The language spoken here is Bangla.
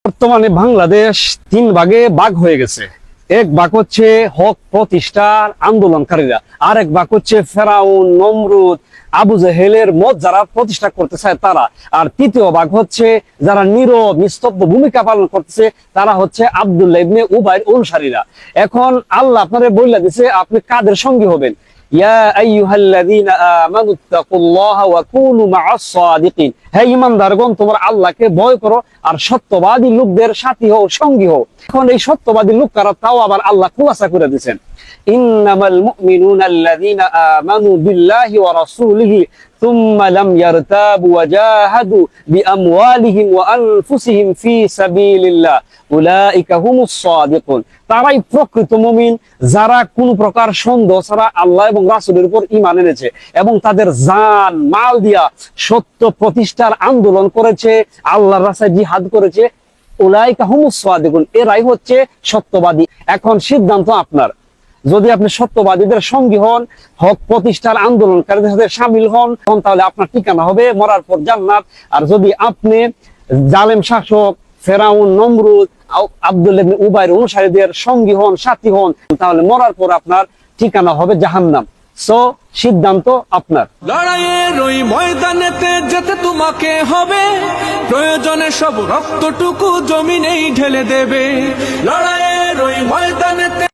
বর্তমানে বাংলাদেশ তিন ভাগে ভাগ হয়ে গেছে। এক ভাগ হচ্ছে হক প্রতিষ্ঠার আন্দোলনকারীরা, আর এক ভাগ হচ্ছে ফেরাউন, নমরুদ, আবু জেহেলের মত যারা প্রতিষ্ঠা করতে চায় তারা, আর তৃতীয় ভাগ হচ্ছে যারা নীরব নিস্তব্ধ ভূমিকা পালন করতেছে, তারা হচ্ছে আব্দুল্লাহ ইবনে উবাইর অনুসারীরা। এখন আল্লাহ আপনারে বইলা দিছে আপনি কাদের সঙ্গী হবেন। ইয়া আইয়ুহাল্লাযীনা আমানুত্তাকুল্লাহা ওয়া কুনু মা'আস সাদিকিন, হে ঈমানদারগণ তোমরা আল্লাহকে ভয় করো আর সত্যবাদী লোকদের সাথী হও, সঙ্গী হও। এখন এই সত্যবাদী লোক কারা তাও আবার আল্লাহ খুলাসা করে দিয়েছেন। ইন্নামাল মুমিনুনা আল্লাযীনা আমানু বিল্লাহি ওয়া রাসূলিহি সুম্মা লাম ইয়ারতাবু ওয়া জাহাদু বিআমওয়ালিহিম ওয়া আনফুসিহিম ফি সাবিলিল্লাহ উলাইকা হুমুস সাদিকুন। তারাই প্রকৃত মুমিন যারা কোনো প্রকার সন্দেহ ছাড়া আল্লাহ এবং রাসূলের উপর ঈমান এনেছে এবং তাদের জান মাল দিয়া সত্য প্রতিষ্ঠার আন্দোলন করেছে, আল্লাহর রাস্তায় জিহাদ করেছে। উলাইকা হুমুস সাদিকুন, এরাই হচ্ছে সত্যবাদী। এখন সিদ্ধান্ত আপনার। যদি আপনি সত্যবাদীদের সঙ্গী হন, হক প্রতিষ্ঠার আন্দোলনকারীদের সাথে সামিল হন, তাহলে আপনার ঠিকানা হবে মরার পর জান্নাত। আর যদি আপনি জালেম শাসক ফেরাউন, নমরুদ, আব্দুল্লাহ ইবনে উবাইর অনুসারীদের সঙ্গী হন, সাথী হন, তাহলে মরার পর আপনার ঠিকানা হবে জাহান্নাম। সো সিদ্ধান্ত আপনার। লড়াইয়ের ওই ময়দানেতে যেতে তোমাকে হবে, প্রয়োজনে সব রক্তটুকু জমিনেই ঢেলে দেবে। লড়াইয়ের ওই ময়দানেতে